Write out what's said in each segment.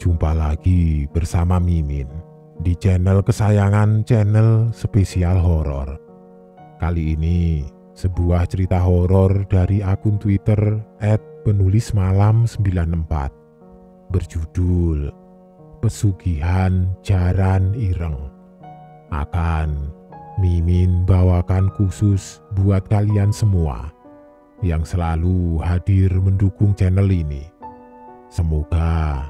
Jumpa lagi bersama Mimin di channel kesayangan, channel spesial horor. Kali ini sebuah cerita horor dari akun Twitter @penulismalam94 berjudul Pesugihan Jaran Ireng. Akan Mimin bawakan khusus buat kalian semua yang selalu hadir mendukung channel ini. Semoga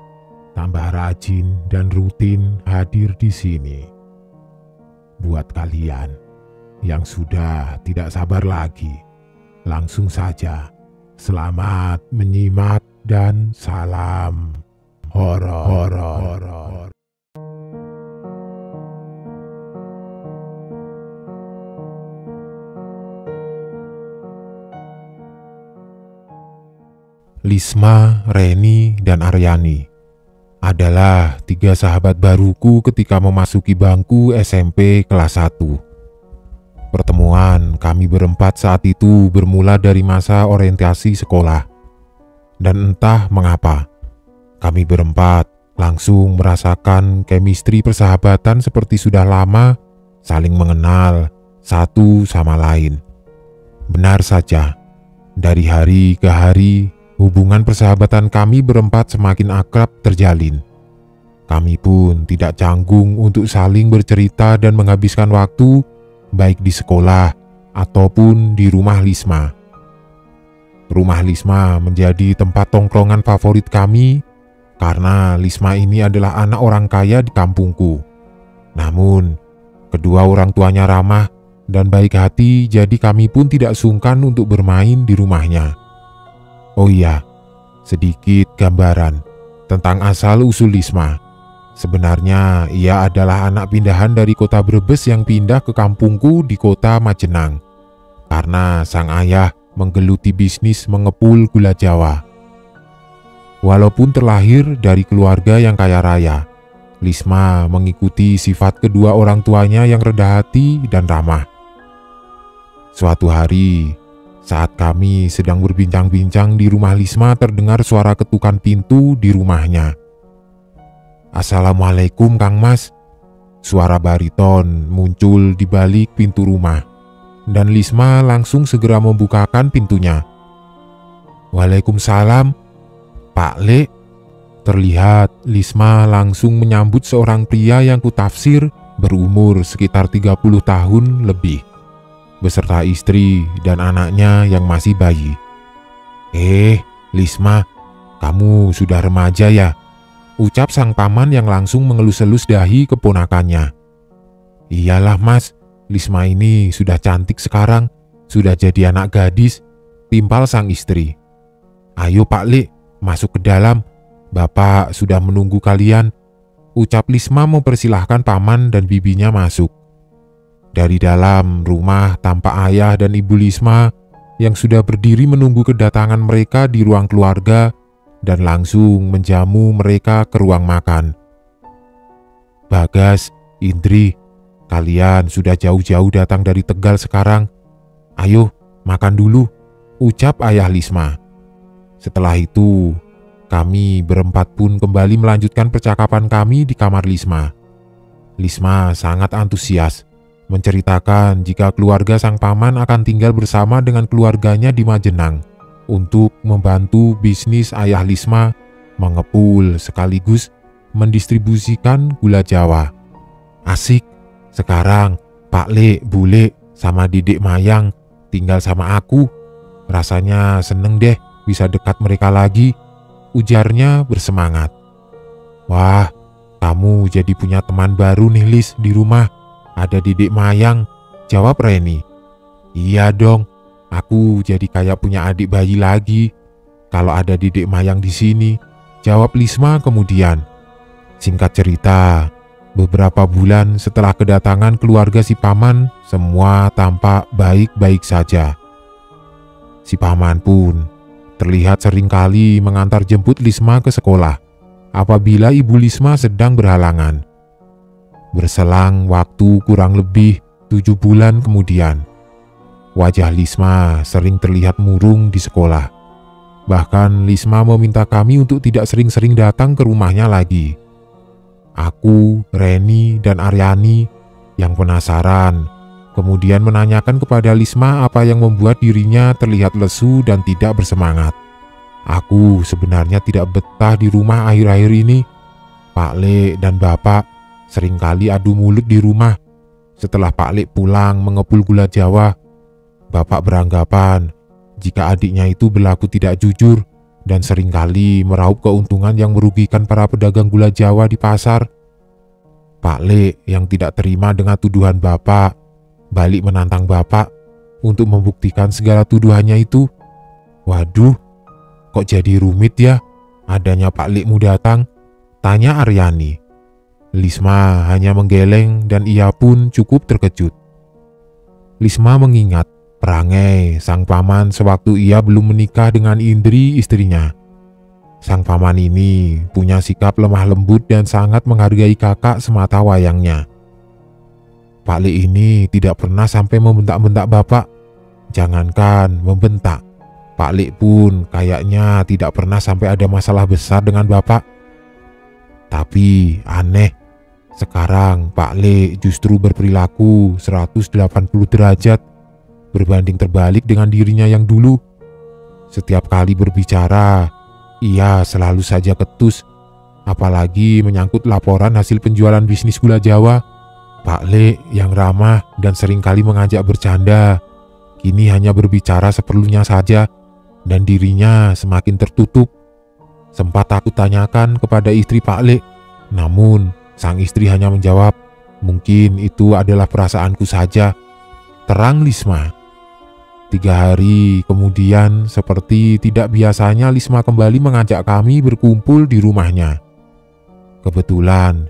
tambah rajin dan rutin hadir di sini. Buat kalian yang sudah tidak sabar lagi, langsung saja selamat menyimak dan salam horor. Lisma, Reni, dan Aryani adalah 3 sahabat baruku ketika memasuki bangku SMP kelas 1. Pertemuan kami berempat saat itu bermula dari masa orientasi sekolah. Dan entah mengapa, kami berempat langsung merasakan chemistry persahabatan seperti sudah lama saling mengenal satu sama lain. Benar saja, dari hari ke hari, hubungan persahabatan kami berempat semakin akrab terjalin. Kami pun tidak canggung untuk saling bercerita dan menghabiskan waktu baik di sekolah ataupun di rumah Lisma. Rumah Lisma menjadi tempat tongkrongan favorit kami karena Lisma ini adalah anak orang kaya di kampungku. Namun, kedua orang tuanya ramah dan baik hati, jadi kami pun tidak sungkan untuk bermain di rumahnya. Oh iya, sedikit gambaran tentang asal-usul Lisma. Sebenarnya ia adalah anak pindahan dari kota Brebes yang pindah ke kampungku di kota Majenang. Karena sang ayah menggeluti bisnis mengepul gula Jawa. Walaupun terlahir dari keluarga yang kaya raya, Lisma mengikuti sifat kedua orang tuanya yang rendah hati dan ramah. Suatu hari, saat kami sedang berbincang-bincang di rumah Lisma, terdengar suara ketukan pintu di rumahnya. "Assalamualaikum, Kang Mas." Suara bariton muncul di balik pintu rumah, dan Lisma langsung segera membukakan pintunya. "Waalaikumsalam, Pak Le." Terlihat Lisma langsung menyambut seorang pria yang kutafsir berumur sekitar 30 tahun lebih, beserta istri dan anaknya yang masih bayi. Lisma, kamu sudah remaja ya?" ucap sang paman yang langsung mengelus-elus dahi keponakannya. "Iyalah Mas, Lisma ini sudah cantik sekarang, sudah jadi anak gadis," timpal sang istri. "Ayo Pak Le, masuk ke dalam, Bapak sudah menunggu kalian," ucap Lisma mempersilahkan paman dan bibinya masuk. Dari dalam rumah tampak ayah dan ibu Lisma yang sudah berdiri menunggu kedatangan mereka di ruang keluarga dan langsung menjamu mereka ke ruang makan. "Bagas, Indri, kalian sudah jauh-jauh datang dari Tegal sekarang. Ayo, makan dulu," ucap ayah Lisma. Setelah itu, kami berempat pun kembali melanjutkan percakapan kami di kamar Lisma. Lisma sangat antusias menceritakan jika keluarga sang paman akan tinggal bersama dengan keluarganya di Majenang untuk membantu bisnis ayah Lisma mengepul sekaligus mendistribusikan gula Jawa. "Asik, sekarang Pak Le, Bule, sama Dedek Mayang tinggal sama aku. Rasanya seneng deh bisa dekat mereka lagi," ujarnya bersemangat. "Wah, kamu jadi punya teman baru nih Lis di rumah. Ada Dedek Mayang," jawab Reni. "Iya dong, aku jadi kayak punya adik bayi lagi kalau ada Dedek Mayang di sini," jawab Lisma kemudian. Singkat cerita, beberapa bulan setelah kedatangan keluarga si paman, semua tampak baik-baik saja. Si paman pun terlihat seringkali mengantar jemput Lisma ke sekolah apabila ibu Lisma sedang berhalangan. Berselang waktu kurang lebih 7 bulan kemudian, wajah Lisma sering terlihat murung di sekolah. Bahkan Lisma meminta kami untuk tidak sering-sering datang ke rumahnya lagi. Aku, Reni, dan Aryani yang penasaran kemudian menanyakan kepada Lisma apa yang membuat dirinya terlihat lesu dan tidak bersemangat. Aku sebenarnya tidak betah di rumah akhir-akhir ini. Pak Lek dan Bapak seringkali adu mulut di rumah. Setelah Pak Lek pulang mengepul gula Jawa, Bapak beranggapan jika adiknya itu berlaku tidak jujur dan seringkali meraup keuntungan yang merugikan para pedagang gula Jawa di pasar. Pak Lek yang tidak terima dengan tuduhan Bapak balik menantang Bapak untuk membuktikan segala tuduhannya itu. Waduh, kok jadi rumit ya adanya Pak Lekmu datang? Tanya Aryani. Lisma hanya menggeleng dan ia pun cukup terkejut. Lisma mengingat perangai sang paman sewaktu ia belum menikah dengan Indri istrinya. Sang paman ini punya sikap lemah lembut dan sangat menghargai kakak semata wayangnya. Pak Lek ini tidak pernah sampai membentak-bentak Bapak. Jangankan membentak, Pak Lek pun kayaknya tidak pernah sampai ada masalah besar dengan Bapak. Tapi aneh, sekarang Pak Lek justru berperilaku 180 derajat berbanding terbalik dengan dirinya yang dulu. Setiap kali berbicara, ia selalu saja ketus, apalagi menyangkut laporan hasil penjualan bisnis gula Jawa. Pak Lek yang ramah dan seringkali mengajak bercanda, kini hanya berbicara seperlunya saja dan dirinya semakin tertutup. Sempat aku tanyakan kepada istri Pak Lek, namun sang istri hanya menjawab, "Mungkin itu adalah perasaanku saja," terang Lisma. 3 hari kemudian, seperti tidak biasanya, Lisma kembali mengajak kami berkumpul di rumahnya. Kebetulan,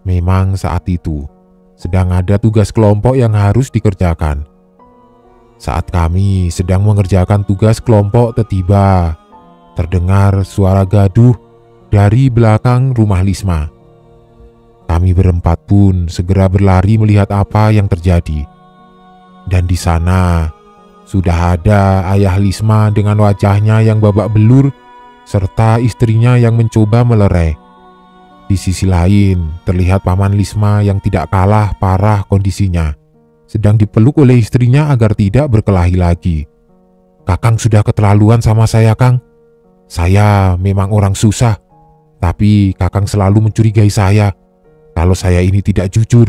memang saat itu sedang ada tugas kelompok yang harus dikerjakan. Saat kami sedang mengerjakan tugas kelompok, tiba-tiba terdengar suara gaduh dari belakang rumah Lisma. Kami berempat pun segera berlari melihat apa yang terjadi. Dan di sana sudah ada ayah Lisma dengan wajahnya yang babak belur serta istrinya yang mencoba melerai. Di sisi lain terlihat paman Lisma yang tidak kalah parah kondisinya, sedang dipeluk oleh istrinya agar tidak berkelahi lagi. "Kakang sudah keterlaluan sama saya, Kang. Saya memang orang susah, tapi Kakang selalu mencurigai saya kalau saya ini tidak jujur.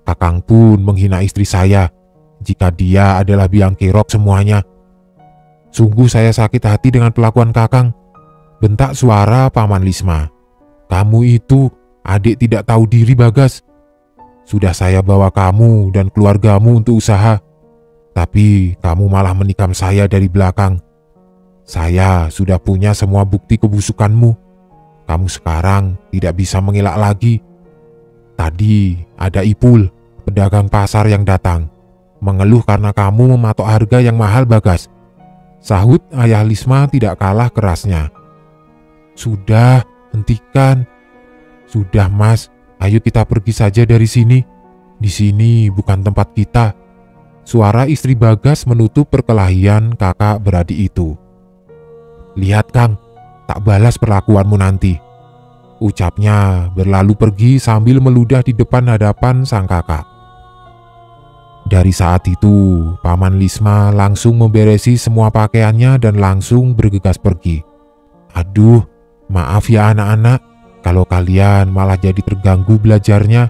Kakang pun menghina istri saya jika dia adalah biang kerok semuanya. Sungguh saya sakit hati dengan pelakuan Kakang," bentak suara paman Lisma. "Kamu itu adik tidak tahu diri, Bagas. Sudah saya bawa kamu dan keluargamu untuk usaha, tapi kamu malah menikam saya dari belakang. Saya sudah punya semua bukti kebusukanmu. Kamu sekarang tidak bisa mengelak lagi. Tadi ada Ipul, pedagang pasar yang datang, mengeluh karena kamu mematok harga yang mahal, Bagas," sahut ayah Lisma tidak kalah kerasnya. "Sudah, hentikan. Sudah, Mas. Ayo kita pergi saja dari sini. Di sini bukan tempat kita," suara istri Bagas menutup perkelahian kakak beradik itu. "Lihat, Kang, tak balas perlakuanmu nanti," ucapnya berlalu pergi sambil meludah di depan hadapan sang kakak. Dari saat itu, paman Lisma langsung memberesi semua pakaiannya dan langsung bergegas pergi. "Aduh, maaf ya anak-anak, kalau kalian malah jadi terganggu belajarnya,"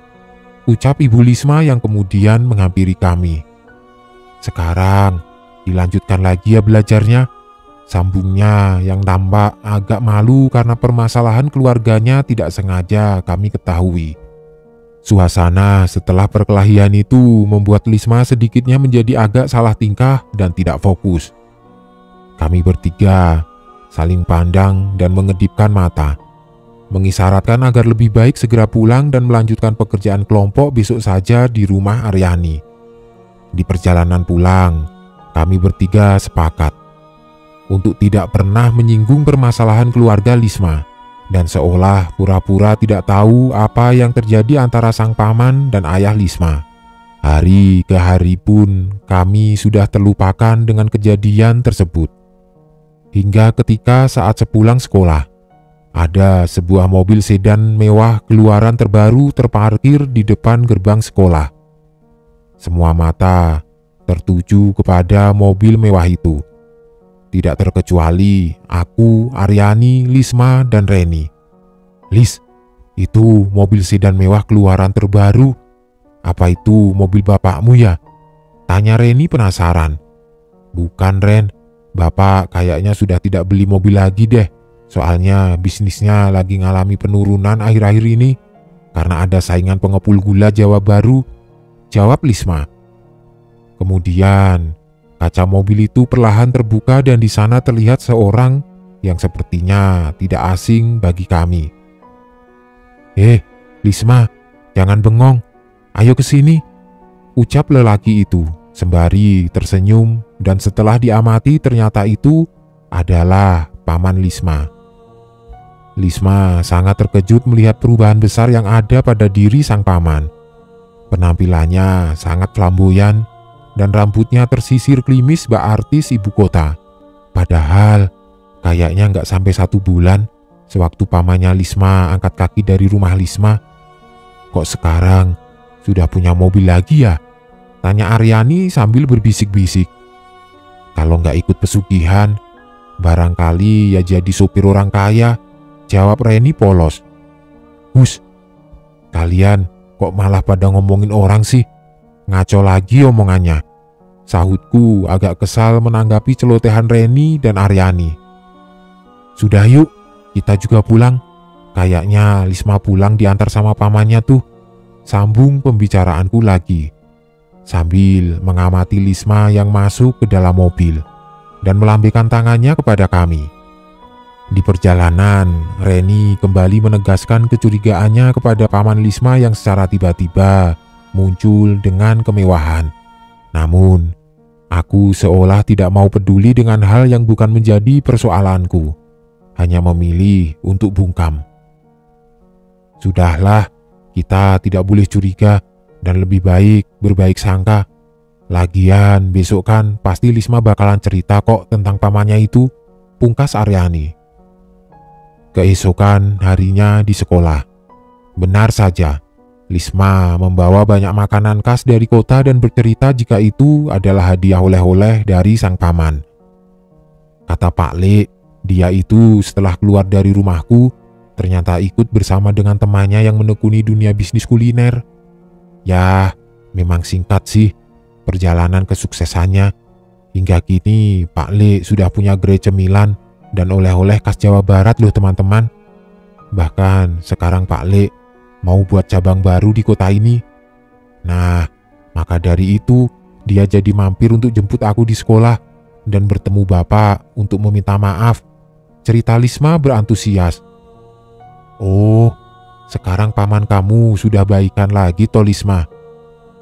ucap Ibu Lisma yang kemudian menghampiri kami. "Sekarang dilanjutkan lagi ya belajarnya," sambungnya yang tampak agak malu karena permasalahan keluarganya tidak sengaja kami ketahui. Suasana setelah perkelahian itu membuat Lisma sedikitnya menjadi agak salah tingkah dan tidak fokus. Kami bertiga saling pandang dan mengedipkan mata, mengisyaratkan agar lebih baik segera pulang dan melanjutkan pekerjaan kelompok besok saja di rumah Aryani. Di perjalanan pulang, kami bertiga sepakat untuk tidak pernah menyinggung permasalahan keluarga Lisma, dan seolah pura-pura tidak tahu apa yang terjadi antara sang paman dan ayah Lisma. Hari ke hari pun kami sudah terlupakan dengan kejadian tersebut. Hingga ketika saat sepulang sekolah, ada sebuah mobil sedan mewah keluaran terbaru terparkir di depan gerbang sekolah. Semua mata tertuju kepada mobil mewah itu. Tidak terkecuali aku, Aryani, Lisma, dan Reni. "Lis, itu mobil sedan mewah keluaran terbaru. Apa itu mobil bapakmu ya?" tanya Reni penasaran. "Bukan, Ren. Bapak kayaknya sudah tidak beli mobil lagi deh. Soalnya bisnisnya lagi ngalami penurunan akhir-akhir ini karena ada saingan pengepul gula Jawa Baru," jawab Lisma. Kemudian kaca mobil itu perlahan terbuka dan di sana terlihat seorang yang sepertinya tidak asing bagi kami. Lisma, jangan bengong. Ayo ke sini," ucap lelaki itu sembari tersenyum, dan setelah diamati ternyata itu adalah paman Lisma. Lisma sangat terkejut melihat perubahan besar yang ada pada diri sang paman. Penampilannya sangat flamboyan dan rambutnya tersisir klimis bak artis ibu kota. Padahal kayaknya nggak sampai 1 bulan sewaktu pamannya Lisma angkat kaki dari rumah Lisma. "Kok sekarang sudah punya mobil lagi ya?" tanya Aryani sambil berbisik-bisik. "Kalau nggak ikut pesugihan, barangkali ya jadi sopir orang kaya," jawab Reni polos. "Hus, kalian kok malah pada ngomongin orang sih? Ngaco lagi omongannya," sahutku agak kesal menanggapi celotehan Reni dan Aryani. "Sudah yuk, kita juga pulang. Kayaknya Lisma pulang diantar sama pamannya tuh," sambung pembicaraanku lagi, sambil mengamati Lisma yang masuk ke dalam mobil dan melambaikan tangannya kepada kami. Di perjalanan, Reni kembali menegaskan kecurigaannya kepada paman Lisma yang secara tiba-tiba muncul dengan kemewahan. Namun, aku seolah tidak mau peduli dengan hal yang bukan menjadi persoalanku, hanya memilih untuk bungkam. "Sudahlah, kita tidak boleh curiga dan lebih baik berbaik sangka. Lagian besok kan pasti Lisma bakalan cerita kok tentang pamannya itu," pungkas Aryani. Keesokan harinya di sekolah. Benar saja, Lisma membawa banyak makanan khas dari kota dan bercerita jika itu adalah hadiah oleh-oleh dari sang paman. Kata Pak Le, dia itu setelah keluar dari rumahku ternyata ikut bersama dengan temannya yang menekuni dunia bisnis kuliner. Ya, memang singkat sih perjalanan kesuksesannya. Hingga kini Pak Le sudah punya gerai cemilan dan oleh-oleh khas Jawa Barat loh teman-teman. Bahkan sekarang Pak Le mau buat cabang baru di kota ini. Nah, maka dari itu dia jadi mampir untuk jemput aku di sekolah dan bertemu bapak untuk meminta maaf, cerita Lisma berantusias. "Oh, sekarang paman kamu sudah baikan lagi toh Lisma?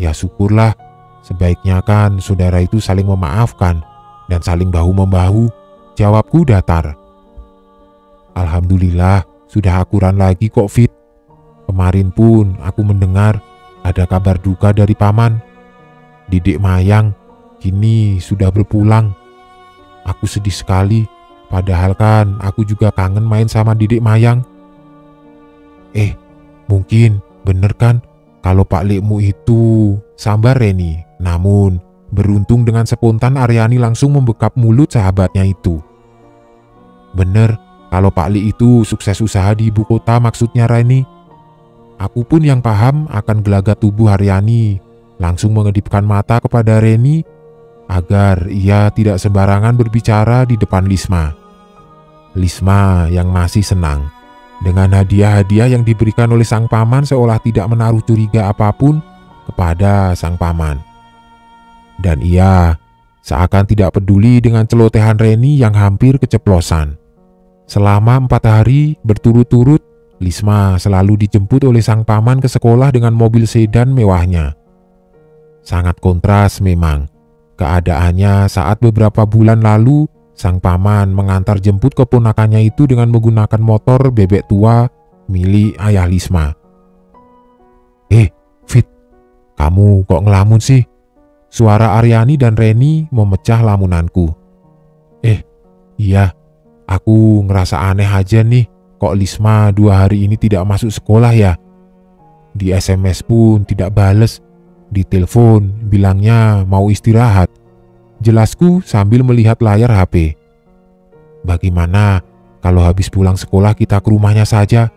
Ya syukurlah, sebaiknya kan saudara itu saling memaafkan dan saling bahu-membahu," jawabku datar. "Alhamdulillah sudah akuran lagi kok Fit. Kemarin pun aku mendengar ada kabar duka dari paman. Didik Mayang kini sudah berpulang. Aku sedih sekali, padahal kan aku juga kangen main sama Didik Mayang." Mungkin bener kan kalau Pak Lekmu itu," sambar Reni. Namun beruntung dengan spontan Aryani langsung membekap mulut sahabatnya itu. "Bener, kalau Pak Lek itu sukses usaha di ibu kota maksudnya Reni." Aku pun yang paham akan gelagat tubuh Aryani langsung mengedipkan mata kepada Reni agar ia tidak sembarangan berbicara di depan Lisma. Lisma yang masih senang dengan hadiah-hadiah yang diberikan oleh sang paman seolah tidak menaruh curiga apapun kepada sang paman. Dan ia seakan tidak peduli dengan celotehan Reni yang hampir keceplosan. Selama 4 hari berturut-turut, Lisma selalu dijemput oleh sang paman ke sekolah dengan mobil sedan mewahnya. Sangat kontras memang keadaannya saat beberapa bulan lalu sang paman mengantar jemput keponakannya itu dengan menggunakan motor bebek tua milik ayah Lisma. Fit, kamu kok ngelamun sih?" Suara Aryani dan Reni memecah lamunanku. Iya, Aku ngerasa aneh aja nih, kok Lisma 2 hari ini tidak masuk sekolah ya? Di SMS pun tidak bales, di telepon bilangnya mau istirahat. Jelasku sambil melihat layar HP. Bagaimana kalau habis pulang sekolah kita ke rumahnya saja?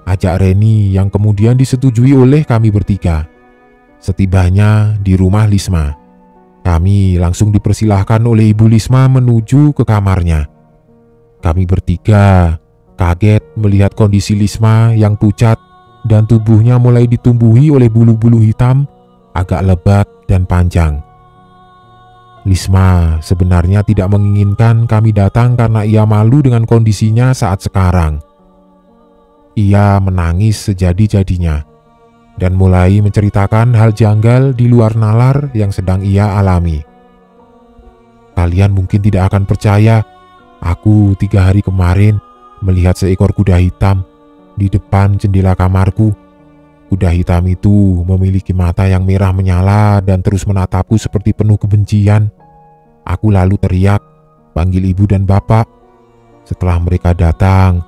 Ajak Reni yang kemudian disetujui oleh kami bertiga. Setibanya di rumah Lisma, kami langsung dipersilahkan oleh Ibu Lisma menuju ke kamarnya. Kami bertiga kaget melihat kondisi Lisma yang pucat dan tubuhnya mulai ditumbuhi oleh bulu-bulu hitam agak lebat dan panjang. Lisma sebenarnya tidak menginginkan kami datang karena ia malu dengan kondisinya saat sekarang. Ia menangis sejadi-jadinya dan mulai menceritakan hal janggal di luar nalar yang sedang ia alami. Kalian mungkin tidak akan percaya, aku 3 hari kemarin melihat seekor kuda hitam di depan jendela kamarku. Kuda hitam itu memiliki mata yang merah menyala dan terus menatapku seperti penuh kebencian. Aku lalu teriak, panggil ibu dan bapak. Setelah mereka datang,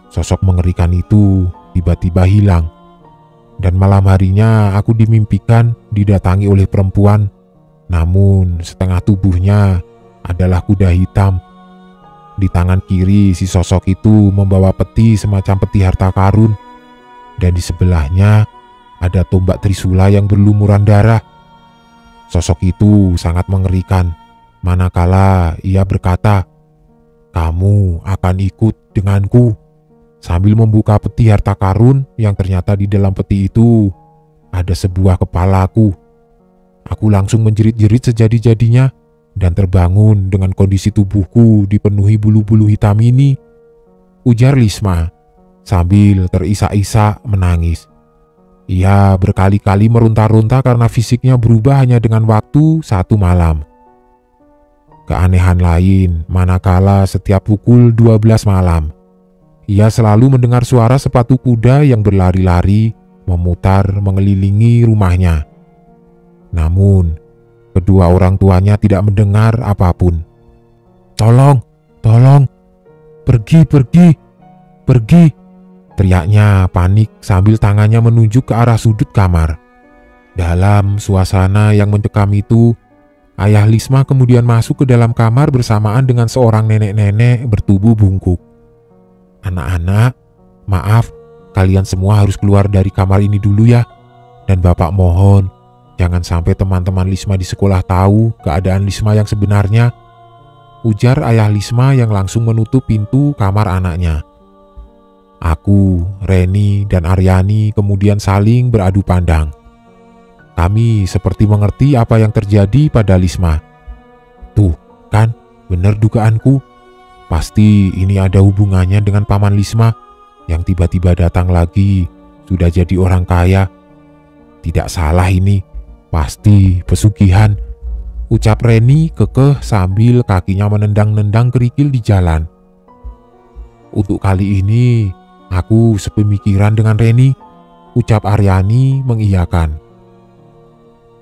sosok mengerikan itu tiba-tiba hilang. Dan malam harinya aku dimimpikan didatangi oleh perempuan, namun setengah tubuhnya adalah kuda hitam. Di tangan kiri si sosok itu membawa peti semacam peti harta karun, dan di sebelahnya ada tombak trisula yang berlumuran darah. Sosok itu sangat mengerikan, manakala ia berkata, "Kamu akan ikut denganku," sambil membuka peti harta karun yang ternyata di dalam peti itu ada sebuah kepalaku. Aku langsung menjerit-jerit sejadi-jadinya dan terbangun dengan kondisi tubuhku dipenuhi bulu-bulu hitam ini, ujar Lisma sambil terisak-isak menangis. Ia berkali-kali meronta-ronta karena fisiknya berubah hanya dengan waktu 1 malam. Keanehan lain manakala setiap pukul 12 malam, ia selalu mendengar suara sepatu kuda yang berlari-lari memutar mengelilingi rumahnya. Namun, kedua orang tuanya tidak mendengar apapun. "Tolong, tolong, pergi, pergi, pergi," teriaknya panik sambil tangannya menunjuk ke arah sudut kamar. Dalam suasana yang mencekam itu, ayah Lisma kemudian masuk ke dalam kamar bersamaan dengan seorang nenek-nenek bertubuh bungkuk. "Anak-anak, maaf, kalian semua harus keluar dari kamar ini dulu ya. Dan Bapak mohon, jangan sampai teman-teman Lisma di sekolah tahu keadaan Lisma yang sebenarnya," ujar ayah Lisma yang langsung menutup pintu kamar anaknya. Aku, Reni, dan Aryani kemudian saling beradu pandang. Kami seperti mengerti apa yang terjadi pada Lisma. Tuh, kan, benar dugaanku. Pasti ini ada hubungannya dengan paman Lisma yang tiba-tiba datang lagi, sudah jadi orang kaya. Tidak salah ini, pasti pesugihan, ucap Reni kekeh sambil kakinya menendang-nendang kerikil di jalan. Untuk kali ini, aku sepemikiran dengan Reni, ucap Aryani mengiyakan.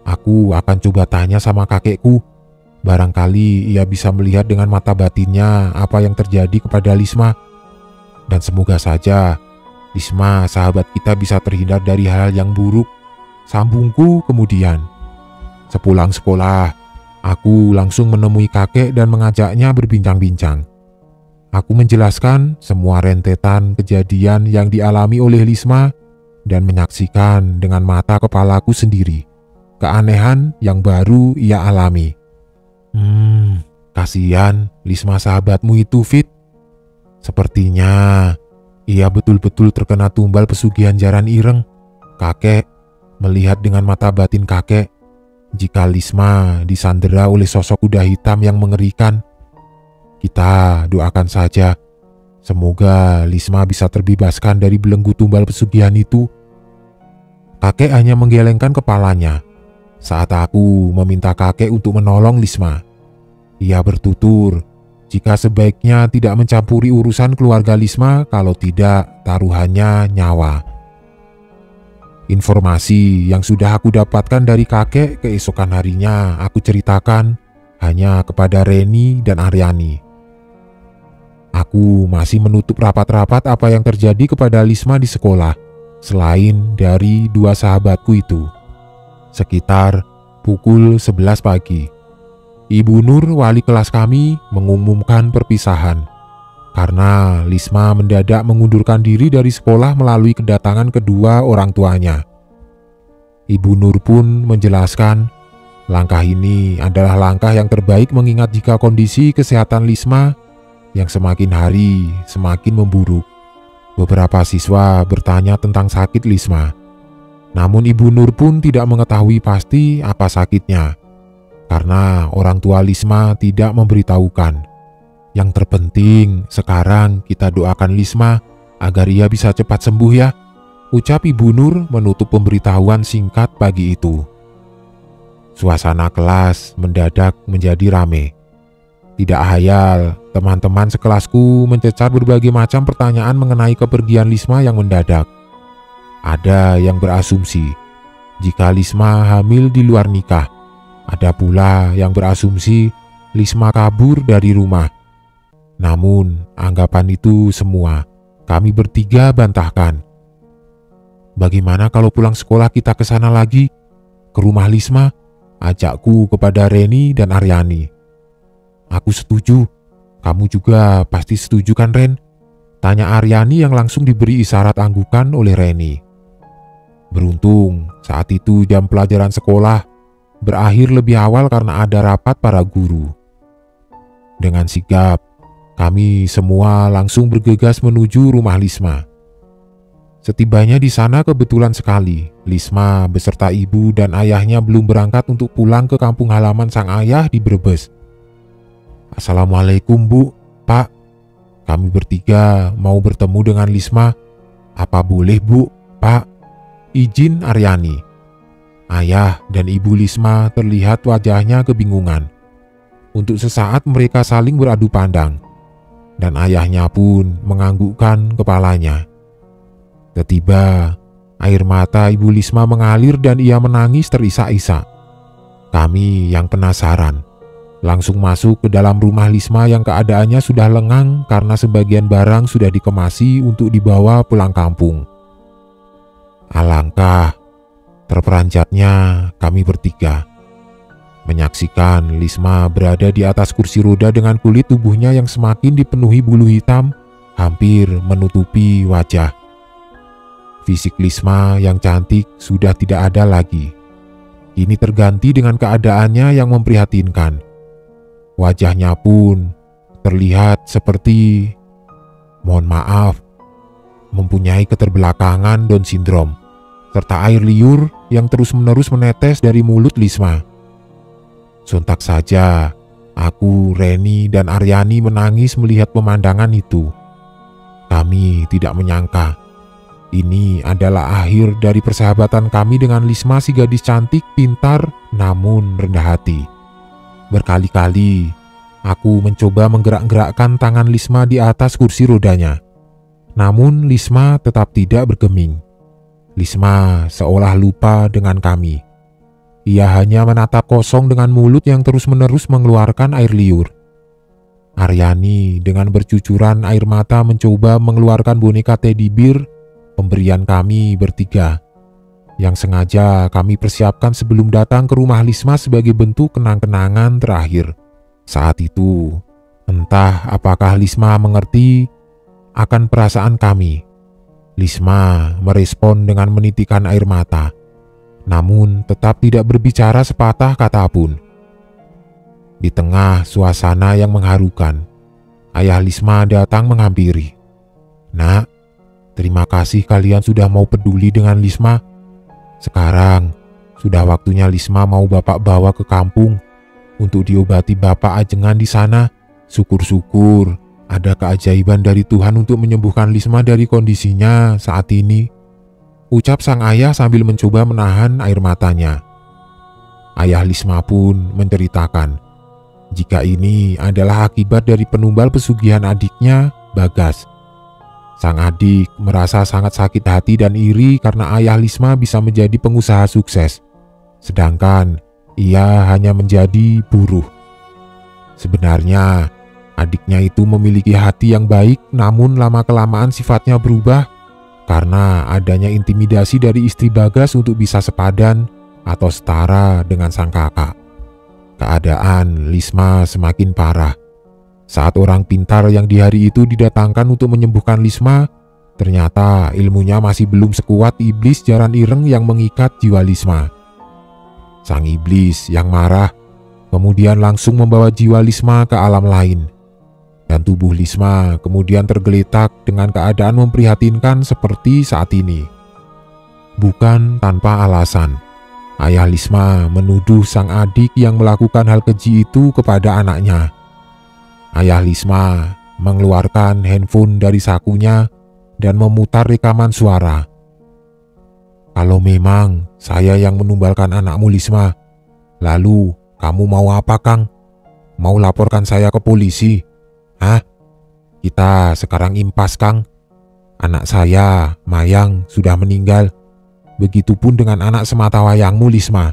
Aku akan coba tanya sama kakekku. Barangkali ia bisa melihat dengan mata batinnya apa yang terjadi kepada Lisma. Dan semoga saja Lisma sahabat kita bisa terhindar dari hal yang buruk, sambungku kemudian. Sepulang sekolah, aku langsung menemui kakek dan mengajaknya berbincang-bincang. Aku menjelaskan semua rentetan kejadian yang dialami oleh Lisma dan menyaksikan dengan mata kepalaku sendiri keanehan yang baru ia alami. Kasihan Lisma sahabatmu itu, Fit. Sepertinya ia betul-betul terkena tumbal pesugihan jaran ireng. Kakek melihat dengan mata batin kakek jika Lisma disandera oleh sosok kuda hitam yang mengerikan. Kita doakan saja, semoga Lisma bisa terbebaskan dari belenggu tumbal pesugihan itu. Kakek hanya menggelengkan kepalanya saat aku meminta kakek untuk menolong Lisma. Ia bertutur jika sebaiknya tidak mencampuri urusan keluarga Lisma, kalau tidak taruhannya nyawa. Informasi yang sudah aku dapatkan dari kakek keesokan harinya aku ceritakan hanya kepada Reni dan Aryani. Aku masih menutup rapat-rapat apa yang terjadi kepada Lisma di sekolah, selain dari dua sahabatku itu. Sekitar pukul 11 pagi, Ibu Nur, wali kelas kami, mengumumkan perpisahan karena Lisma mendadak mengundurkan diri dari sekolah melalui kedatangan kedua orang tuanya. Ibu Nur pun menjelaskan langkah ini adalah langkah yang terbaik mengingat jika kondisi kesehatan Lisma yang semakin hari semakin memburuk. Beberapa siswa bertanya tentang sakit Lisma, namun Ibu Nur pun tidak mengetahui pasti apa sakitnya karena orang tua Lisma tidak memberitahukan. Yang terpenting sekarang kita doakan Lisma agar ia bisa cepat sembuh ya, ucap Ibu Nur menutup pemberitahuan singkat pagi itu. Suasana kelas mendadak menjadi rame. Tidak hayal, teman-teman sekelasku mencecar berbagai macam pertanyaan mengenai kepergian Lisma yang mendadak. Ada yang berasumsi jika Lisma hamil di luar nikah. Ada pula yang berasumsi Lisma kabur dari rumah. Namun, anggapan itu semua kami bertiga bantahkan. Bagaimana kalau pulang sekolah kita ke sana lagi, ke rumah Lisma? Ajakku kepada Reni dan Aryani. Aku setuju. Kamu juga pasti setuju kan, Ren? Tanya Aryani yang langsung diberi isyarat anggukan oleh Reni. Beruntung saat itu jam pelajaran sekolah berakhir lebih awal karena ada rapat para guru. Dengan sigap, kami semua langsung bergegas menuju rumah Lisma. Setibanya di sana kebetulan sekali, Lisma beserta ibu dan ayahnya belum berangkat untuk pulang ke kampung halaman sang ayah di Brebes. Assalamualaikum Bu, Pak. Kami bertiga mau bertemu dengan Lisma. Apa boleh Bu, Pak? Izin Aryani. Ayah dan ibu Lisma terlihat wajahnya kebingungan. Untuk sesaat mereka saling beradu pandang. Dan ayahnya pun menganggukkan kepalanya. Tiba-tiba air mata ibu Lisma mengalir dan ia menangis terisak-isak. Kami yang penasaran langsung masuk ke dalam rumah Lisma yang keadaannya sudah lengang karena sebagian barang sudah dikemasi untuk dibawa pulang kampung. Alangkah terperanjatnya kami bertiga menyaksikan Lisma berada di atas kursi roda dengan kulit tubuhnya yang semakin dipenuhi bulu hitam hampir menutupi wajah. Fisik Lisma yang cantik sudah tidak ada lagi. Kini terganti dengan keadaannya yang memprihatinkan. Wajahnya pun terlihat seperti, mohon maaf, mempunyai keterbelakangan Down syndrome, serta air liur yang terus-menerus menetes dari mulut Lisma. Sontak saja, aku, Reni, dan Aryani menangis melihat pemandangan itu. Kami tidak menyangka ini adalah akhir dari persahabatan kami dengan Lisma, si gadis cantik, pintar, namun rendah hati. Berkali-kali aku mencoba menggerak-gerakkan tangan Lisma di atas kursi rodanya. Namun Lisma tetap tidak bergeming. Lisma seolah lupa dengan kami. Ia hanya menatap kosong dengan mulut yang terus-menerus mengeluarkan air liur. Aryani dengan bercucuran air mata mencoba mengeluarkan boneka teddy bear pemberian kami bertiga, yang sengaja kami persiapkan sebelum datang ke rumah Lisma sebagai bentuk kenang-kenangan terakhir. Saat itu, entah apakah Lisma mengerti akan perasaan kami. Lisma merespon dengan menitikkan air mata, namun tetap tidak berbicara sepatah kata pun. Di tengah suasana yang mengharukan, ayah Lisma datang menghampiri. Nak, terima kasih kalian sudah mau peduli dengan Lisma. Sekarang sudah waktunya Lisma mau bapak bawa ke kampung untuk diobati bapak ajengan di sana. Syukur-syukur ada keajaiban dari Tuhan untuk menyembuhkan Lisma dari kondisinya saat ini, ucap sang ayah sambil mencoba menahan air matanya. Ayah Lisma pun menceritakan jika ini adalah akibat dari penumbal pesugihan adiknya, Bagas. Sang adik merasa sangat sakit hati dan iri karena ayah Lisma bisa menjadi pengusaha sukses, sedangkan ia hanya menjadi buruh. Sebenarnya Adiknya itu memiliki hati yang baik, namun lama-kelamaan sifatnya berubah karena adanya intimidasi dari istri Bagas untuk bisa sepadan atau setara dengan sang kakak. Keadaan Lisma semakin parah. Saat orang pintar yang di hari itu didatangkan untuk menyembuhkan Lisma, ternyata ilmunya masih belum sekuat iblis jaran ireng yang mengikat jiwa Lisma. Sang iblis yang marah kemudian langsung membawa jiwa Lisma ke alam lain. Dan tubuh Lisma kemudian tergeletak dengan keadaan memprihatinkan seperti saat ini. Bukan tanpa alasan, ayah Lisma menuduh sang adik yang melakukan hal keji itu kepada anaknya. Ayah Lisma mengeluarkan handphone dari sakunya dan memutar rekaman suara. "Kalau memang saya yang menumbalkan anakmu Lisma, lalu kamu mau apa, Kang? Mau laporkan saya ke polisi? Hah? Kita sekarang impas, Kang. Anak saya, Mayang, sudah meninggal. Begitupun dengan anak sematawayangmu, Lisma.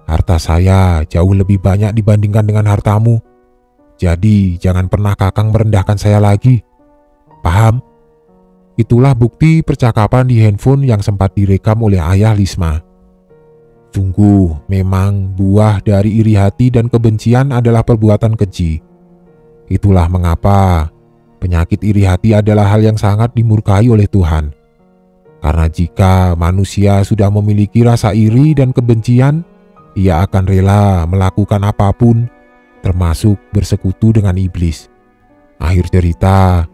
Harta saya jauh lebih banyak dibandingkan dengan hartamu. Jadi jangan pernah Kakang merendahkan saya lagi. Paham?" Itulah bukti percakapan di handphone yang sempat direkam oleh ayah Lisma. Sungguh, memang buah dari iri hati dan kebencian adalah perbuatan keji. Itulah mengapa penyakit iri hati adalah hal yang sangat dimurkai oleh Tuhan. Karena jika manusia sudah memiliki rasa iri dan kebencian, ia akan rela melakukan apapun, termasuk bersekutu dengan iblis. Akhir cerita,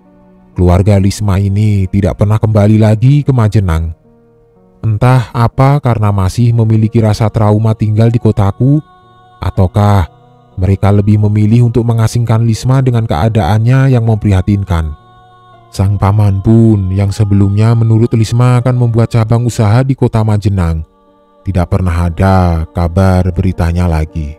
keluarga Lisma ini tidak pernah kembali lagi ke Majenang. Entah apa karena masih memiliki rasa trauma tinggal di kotaku, ataukah mereka lebih memilih untuk mengasingkan Lisma dengan keadaannya yang memprihatinkan. Sang paman pun yang sebelumnya menurut Lisma akan membuat cabang usaha di kota Majenang, tidak pernah ada kabar beritanya lagi.